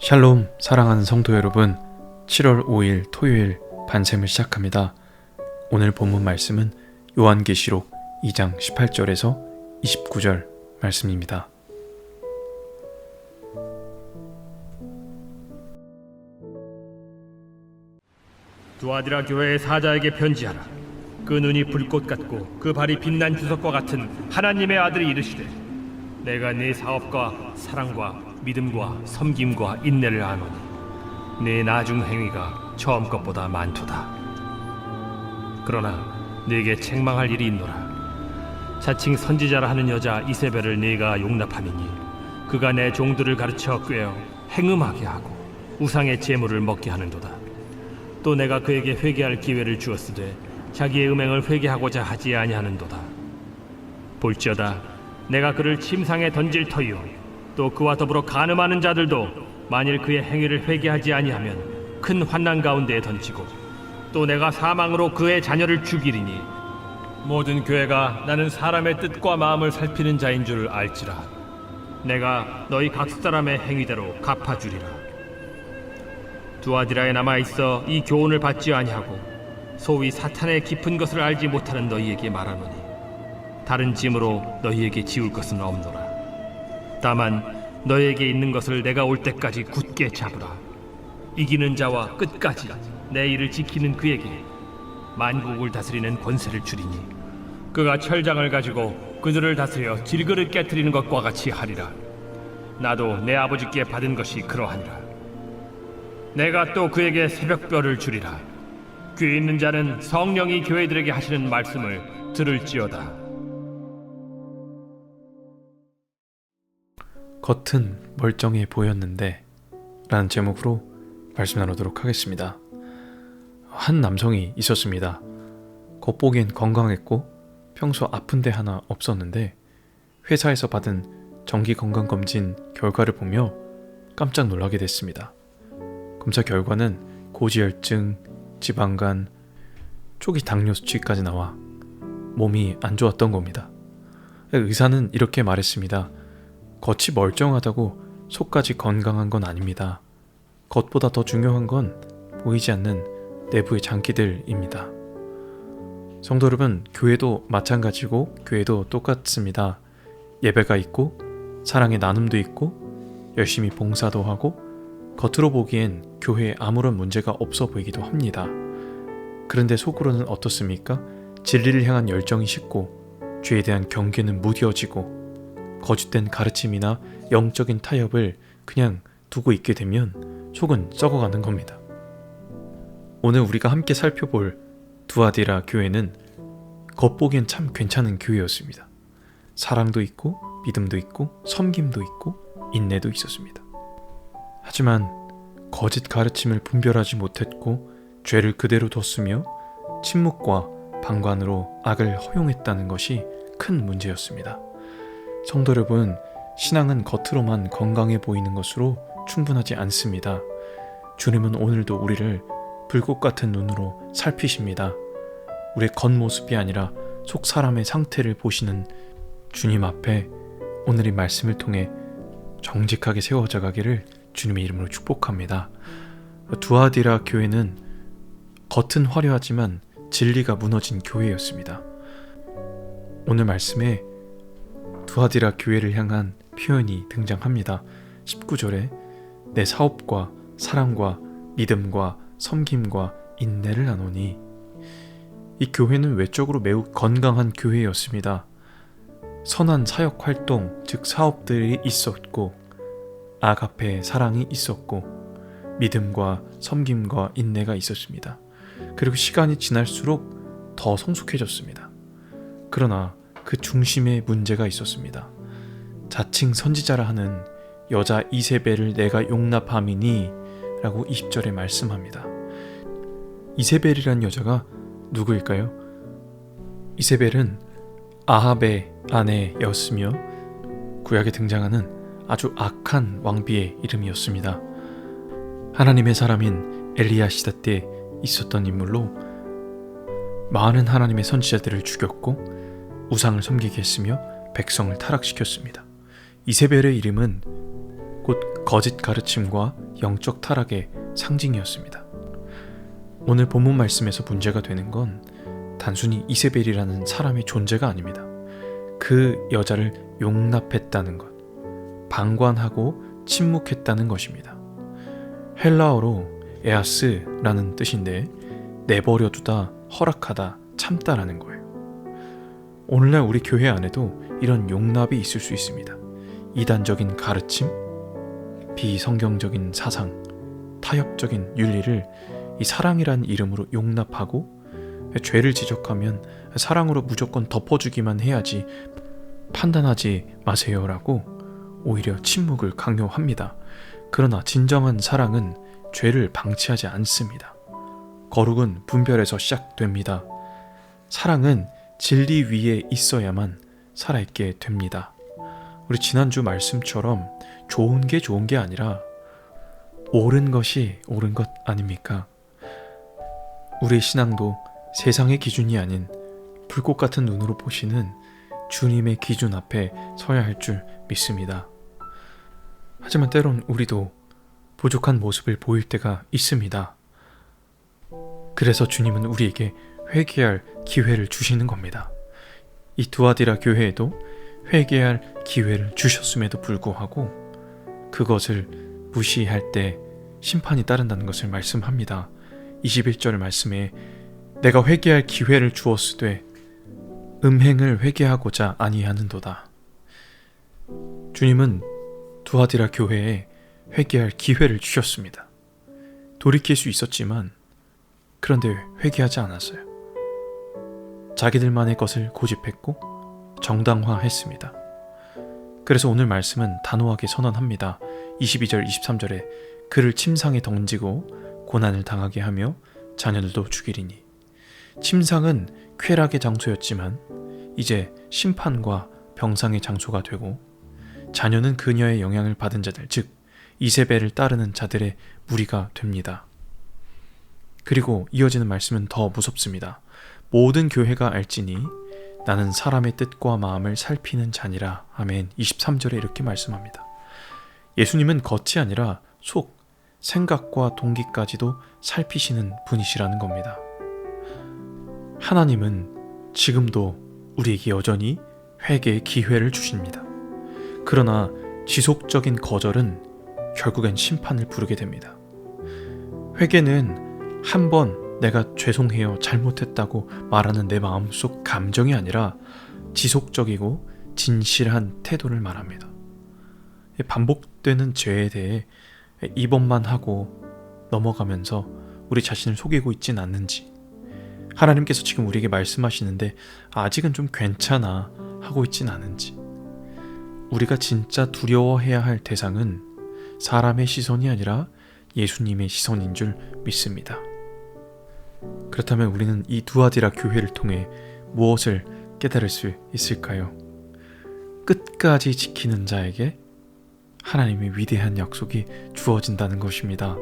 샬롬, 사랑하는 성도 여러분, 7월 5일 토요일 반샘을 시작합니다. 오늘 본문 말씀은 요한계시록 2장 18절에서 29절 말씀입니다. 두아디라 교회의 사자에게 편지하라. 그 눈이 불꽃 같고 그 발이 빛난 주석과 같은 하나님의 아들이 이르시되, 내가 네 사업과 사랑과 믿음과 섬김과 인내를 아노니 네 나중 행위가 처음 것보다 많도다. 그러나 네게 책망할 일이 있노라. 자칭 선지자라 하는 여자 이세벨을 네가 용납함이니 그가 내 종들을 가르쳐 꾀어 행음하게 하고 우상의 제물을 먹게 하는도다. 또 내가 그에게 회개할 기회를 주었으되 자기의 음행을 회개하고자 하지 아니하는도다. 볼지어다, 내가 그를 침상에 던질 터이요 또 그와 더불어 간음하는 자들도 만일 그의 행위를 회개하지 아니하면 큰 환난 가운데에 던지고, 또 내가 사망으로 그의 자녀를 죽이리니 모든 교회가 나는 사람의 뜻과 마음을 살피는 자인 줄을 알지라. 내가 너희 각 사람의 행위대로 갚아주리라. 두아디라에 남아있어 이 교훈을 받지 아니하고 소위 사탄의 깊은 것을 알지 못하는 너희에게 말하노니 다른 짐으로 너희에게 지울 것은 없노라. 다만 너희에게 있는 것을 내가 올 때까지 굳게 잡으라. 이기는 자와 끝까지 내 일을 지키는 그에게 만국을 다스리는 권세를 주리니 그가 철장을 가지고 그들을 다스려 질그릇 깨트리는 것과 같이 하리라. 나도 내 아버지께 받은 것이 그러하니라. 내가 또 그에게 새벽별을 주리라. 귀 있는 자는 성령이 교회들에게 하시는 말씀을 들을지어다. 겉은 멀쩡해 보였는데 라는 제목으로 말씀 나누도록 하겠습니다. 한 남성이 있었습니다. 겉보기엔 건강했고 평소 아픈 데 하나 없었는데 회사에서 받은 정기건강검진 결과를 보며 깜짝 놀라게 됐습니다. 검사 결과는 고지혈증, 지방간, 초기 당뇨 수치까지 나와 몸이 안 좋았던 겁니다. 의사는 이렇게 말했습니다. 겉이 멀쩡하다고 속까지 건강한 건 아닙니다. 겉보다 더 중요한 건 보이지 않는 내부의 장기들입니다. 성도 여러분, 교회도 마찬가지고 교회도 똑같습니다. 예배가 있고 사랑의 나눔도 있고 열심히 봉사도 하고 겉으로 보기엔 교회에 아무런 문제가 없어 보이기도 합니다. 그런데 속으로는 어떻습니까? 진리를 향한 열정이 식고 죄에 대한 경계는 무뎌지고 거짓된 가르침이나 영적인 타협을 그냥 두고 있게 되면 속은 썩어가는 겁니다. 오늘 우리가 함께 살펴볼 두아디라 교회는 겉보기엔 참 괜찮은 교회였습니다. 사랑도 있고 믿음도 있고 섬김도 있고 인내도 있었습니다. 하지만 거짓 가르침을 분별하지 못했고 죄를 그대로 뒀으며 침묵과 방관으로 악을 허용했다는 것이 큰 문제였습니다. 성도 여러분, 신앙은 겉으로만 건강해 보이는 것으로 충분하지 않습니다. 주님은 오늘도 우리를 불꽃 같은 눈으로 살피십니다. 우리의 겉모습이 아니라 속 사람의 상태를 보시는 주님 앞에 오늘 이 말씀을 통해 정직하게 세워져 가기를 주님의 이름으로 축복합니다. 두아디라 교회는 겉은 화려하지만 진리가 무너진 교회였습니다. 오늘 말씀에 두아디라 교회를 향한 표현이 등장합니다. 19절에 내 사업과 사랑과 믿음과 섬김과 인내를 나누니, 이 교회는 외적으로 매우 건강한 교회였습니다. 선한 사역 활동, 즉 사업들이 있었고 아가페 사랑이 있었고 믿음과 섬김과 인내가 있었습니다. 그리고 시간이 지날수록 더 성숙해졌습니다. 그러나 그 중심에 문제가 있었습니다. 자칭 선지자라 하는 여자 이세벨을 내가 용납함이니 라고 20절에 말씀합니다. 이세벨이란 여자가 누구일까요? 이세벨은 아합의 아내였으며 구약에 등장하는 아주 악한 왕비의 이름이었습니다. 하나님의 사람인 엘리야 시대 때 있었던 인물로 많은 하나님의 선지자들을 죽였고 우상을 섬기게 했으며 백성을 타락시켰습니다. 이세벨의 이름은 곧 거짓 가르침과 영적 타락의 상징이었습니다. 오늘 본문 말씀에서 문제가 되는 건 단순히 이세벨이라는 사람의 존재가 아닙니다. 그 여자를 용납했다는 것, 방관하고 침묵했다는 것입니다. 헬라어로 에아스라는 뜻인데 내버려두다, 허락하다, 참다라는 거예요. 오늘날 우리 교회 안에도 이런 용납이 있을 수 있습니다. 이단적인 가르침, 비성경적인 사상, 타협적인 윤리를 이 사랑이란 이름으로 용납하고 죄를 지적하면 사랑으로 무조건 덮어주기만 해야지 판단하지 마세요라고 오히려 침묵을 강요합니다. 그러나 진정한 사랑은 죄를 방치하지 않습니다. 거룩은 분별에서 시작됩니다. 사랑은 진리 위에 있어야만 살아있게 됩니다. 우리 지난주 말씀처럼 좋은 게 아니라 옳은 것이 옳은 것 아닙니까? 우리의 신앙도 세상의 기준이 아닌 불꽃 같은 눈으로 보시는 주님의 기준 앞에 서야 할 줄 믿습니다. 하지만 때론 우리도 부족한 모습을 보일 때가 있습니다. 그래서 주님은 우리에게 회개할 기회를 주시는 겁니다. 이 두아디라 교회에도 회개할 기회를 주셨음에도 불구하고 그것을 무시할 때 심판이 따른다는 것을 말씀합니다. 21절 말씀에 내가 회개할 기회를 주었으되 음행을 회개하고자 아니하는도다. 주님은 두아디라 교회에 회개할 기회를 주셨습니다. 돌이킬 수 있었지만 그런데 회개하지 않았어요. 자기들만의 것을 고집했고 정당화했습니다. 그래서 오늘 말씀은 단호하게 선언합니다. 22절, 23절에 그를 침상에 던지고 고난을 당하게 하며 자녀들도 죽이리니. 침상은 쾌락의 장소였지만 이제 심판과 병상의 장소가 되고 자녀는 그녀의 영향을 받은 자들, 즉 이세벨을 따르는 자들의 무리가 됩니다. 그리고 이어지는 말씀은 더 무섭습니다. 모든 교회가 알지니 나는 사람의 뜻과 마음을 살피는 자니라. 아멘. 23절에 이렇게 말씀합니다. 예수님은 겉이 아니라 속, 생각과 동기까지도 살피시는 분이시라는 겁니다. 하나님은 지금도 우리에게 여전히 회개의 기회를 주십니다. 그러나 지속적인 거절은 결국엔 심판을 부르게 됩니다. 회개는 한 번 내가 죄송해요, 잘못했다고 말하는 내 마음속 감정이 아니라 지속적이고 진실한 태도를 말합니다. 반복되는 죄에 대해 이번만 하고 넘어가면서 우리 자신을 속이고 있진 않는지, 하나님께서 지금 우리에게 말씀하시는데 아직은 좀 괜찮아 하고 있진 않은지, 우리가 진짜 두려워해야 할 대상은 사람의 시선이 아니라 예수님의 시선인 줄 믿습니다. 그렇다면 우리는 이 두아디라 교회를 통해 무엇을 깨달을 수 있을까요? 끝까지 지키는 자에게 하나님의 위대한 약속이 주어진다는 것입니다.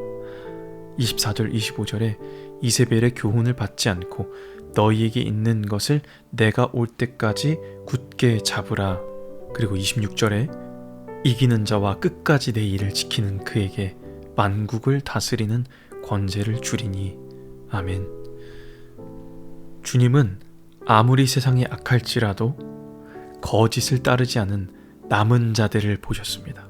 24절, 25절에 이세벨의 교훈을 받지 않고 너희에게 있는 것을 내가 올 때까지 굳게 잡으라. 그리고 26절에 이기는 자와 끝까지 내 일을 지키는 그에게 만국을 다스리는 권세를 주리니. 아멘. 주님은 아무리 세상이 악할지라도 거짓을 따르지 않은 남은 자들을 보셨습니다.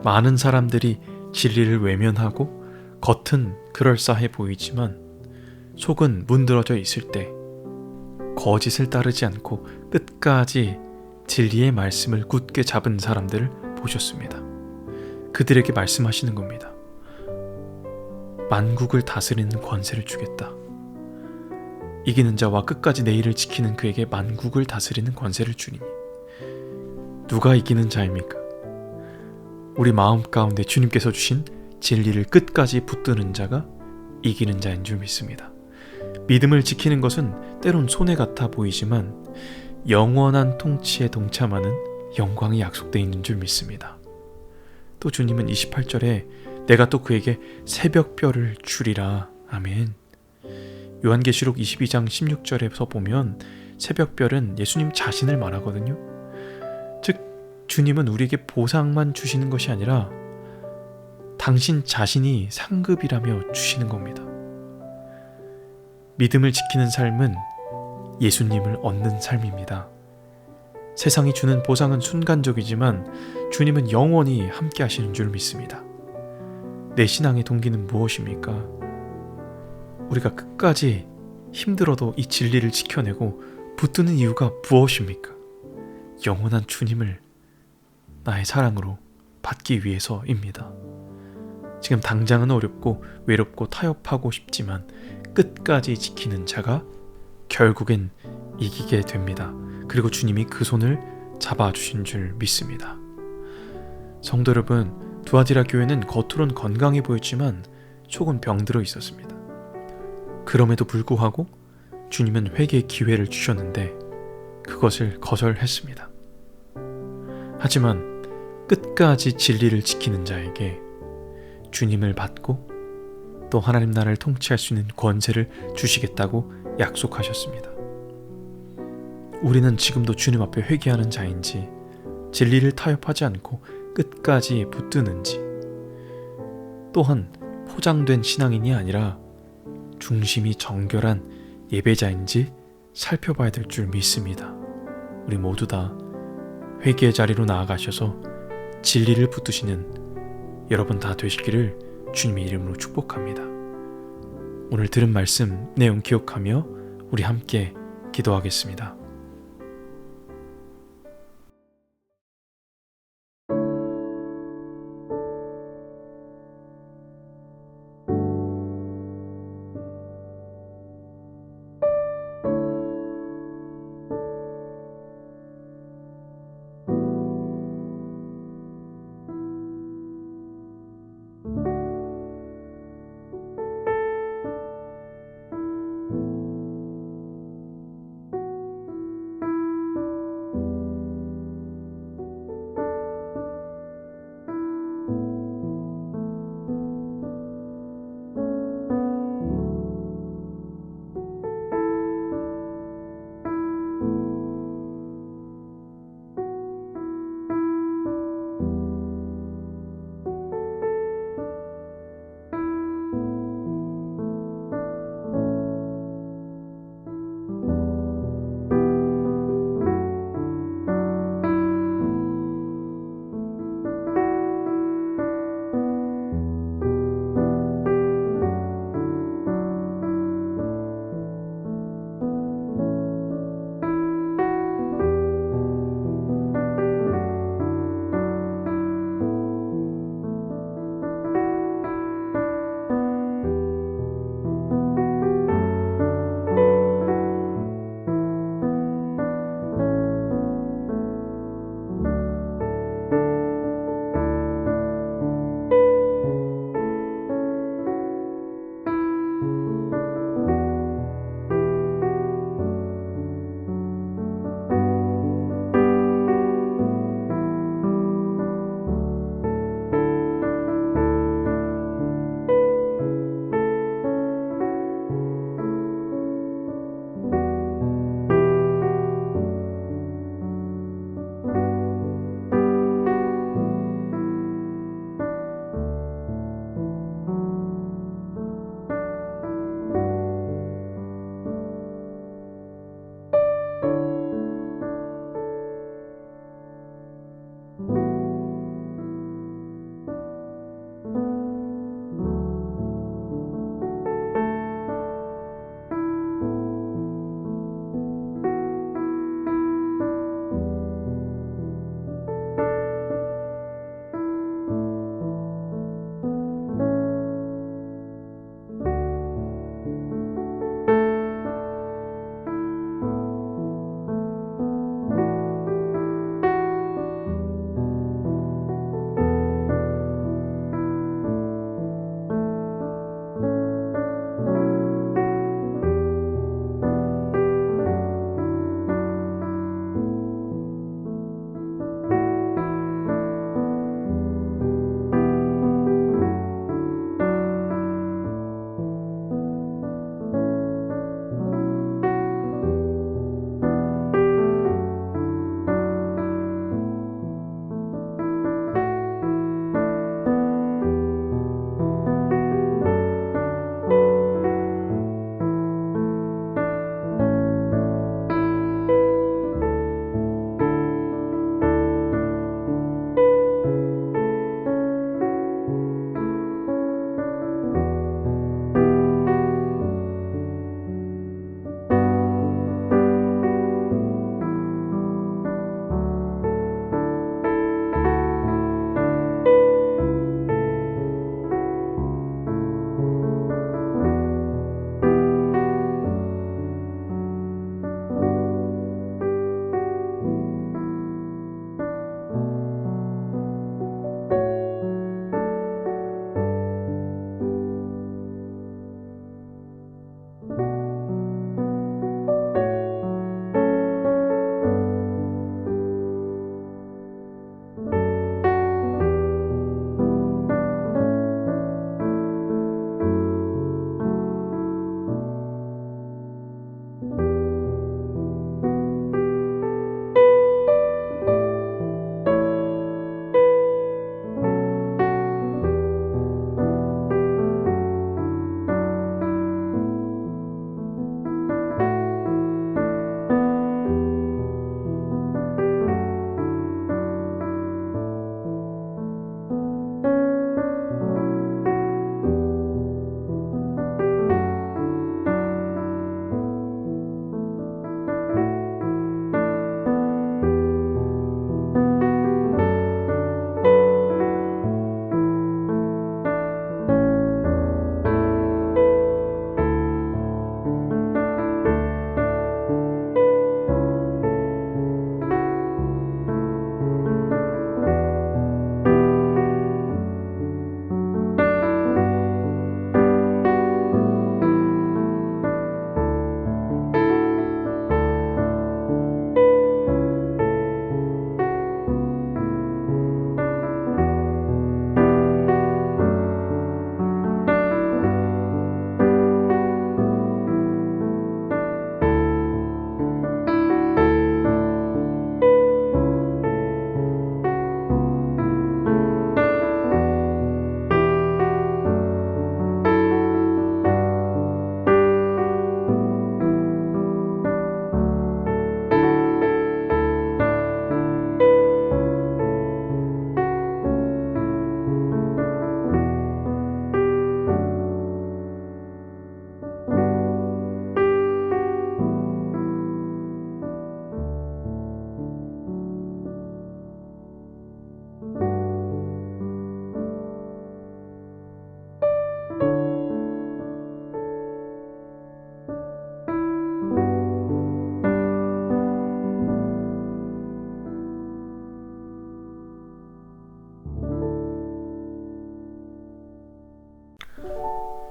많은 사람들이 진리를 외면하고 겉은 그럴싸해 보이지만 속은 문드러져 있을 때 거짓을 따르지 않고 끝까지 진리의 말씀을 굳게 잡은 사람들을 보셨습니다. 그들에게 말씀하시는 겁니다. 만국을 다스리는 권세를 주겠다. 이기는 자와 끝까지 내 일을 지키는 그에게 만국을 다스리는 권세를 주리니. 누가 이기는 자입니까? 우리 마음 가운데 주님께서 주신 진리를 끝까지 붙드는 자가 이기는 자인 줄 믿습니다. 믿음을 지키는 것은 때론 손해 같아 보이지만 영원한 통치에 동참하는 영광이 약속되어 있는 줄 믿습니다. 또 주님은 28절에 내가 또 그에게 새벽별을 주리라. 아멘. 요한계시록 22장 16절에서 보면 새벽별은 예수님 자신을 말하거든요. 즉 주님은 우리에게 보상만 주시는 것이 아니라 당신 자신이 상급이라며 주시는 겁니다. 믿음을 지키는 삶은 예수님을 얻는 삶입니다. 세상이 주는 보상은 순간적이지만 주님은 영원히 함께 하시는 줄 믿습니다. 내 신앙의 동기는 무엇입니까? 우리가 끝까지 힘들어도 이 진리를 지켜내고 붙드는 이유가 무엇입니까? 영원한 주님을 나의 사랑으로 받기 위해서입니다. 지금 당장은 어렵고 외롭고 타협하고 싶지만 끝까지 지키는 자가 결국엔 이기게 됩니다. 그리고 주님이 그 손을 잡아주신 줄 믿습니다. 성도 여러분, 두아디라 교회는 겉으론 건강해 보였지만 속은 병들어 있었습니다. 그럼에도 불구하고 주님은 회개의 기회를 주셨는데 그것을 거절했습니다. 하지만 끝까지 진리를 지키는 자에게 주님을 받고 또 하나님 나라를 통치할 수 있는 권세를 주시겠다고 약속하셨습니다. 우리는 지금도 주님 앞에 회개하는 자인지, 진리를 타협하지 않고 끝까지 붙드는지, 또한 포장된 신앙인이 아니라 중심이 정결한 예배자인지 살펴봐야 될 줄 믿습니다. 우리 모두 다 회개의 자리로 나아가셔서 진리를 붙드시는 여러분 다 되시기를 주님의 이름으로 축복합니다. 오늘 들은 말씀 내용 기억하며 우리 함께 기도하겠습니다.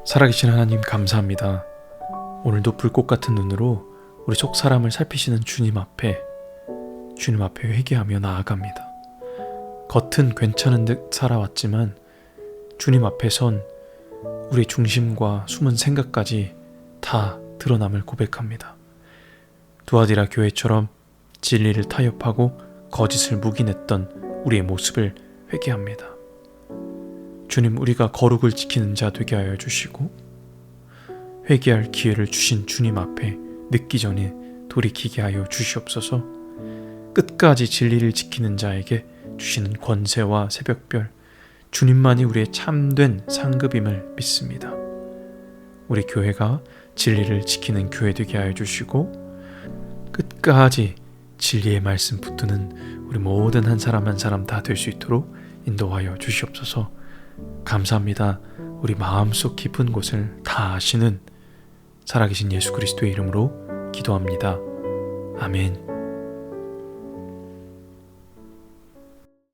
살아계신 하나님 감사합니다. 오늘도 불꽃 같은 눈으로 우리 속 사람을 살피시는 주님 앞에 회개하며 나아갑니다. 겉은 괜찮은 듯 살아왔지만 주님 앞에 선 우리 중심과 숨은 생각까지 다 드러남을 고백합니다. 두아디라 교회처럼 진리를 타협하고 거짓을 묵인했던 우리의 모습을 회개합니다. 주님, 우리가 거룩을 지키는 자 되게 하여 주시고 회개할 기회를 주신 주님 앞에 늦기 전에 돌이키게 하여 주시옵소서. 끝까지 진리를 지키는 자에게 주시는 권세와 새벽별, 주님만이 우리의 참된 상급임을 믿습니다. 우리 교회가 진리를 지키는 교회 되게 하여 주시고 끝까지 진리의 말씀 붙드는 우리 모든 한 사람 한 사람 다 될 수 있도록 인도하여 주시옵소서. 감사합니다. 우리 마음속 깊은 곳을 다 아시는 살아계신 예수 그리스도의 이름으로 기도합니다. 아멘.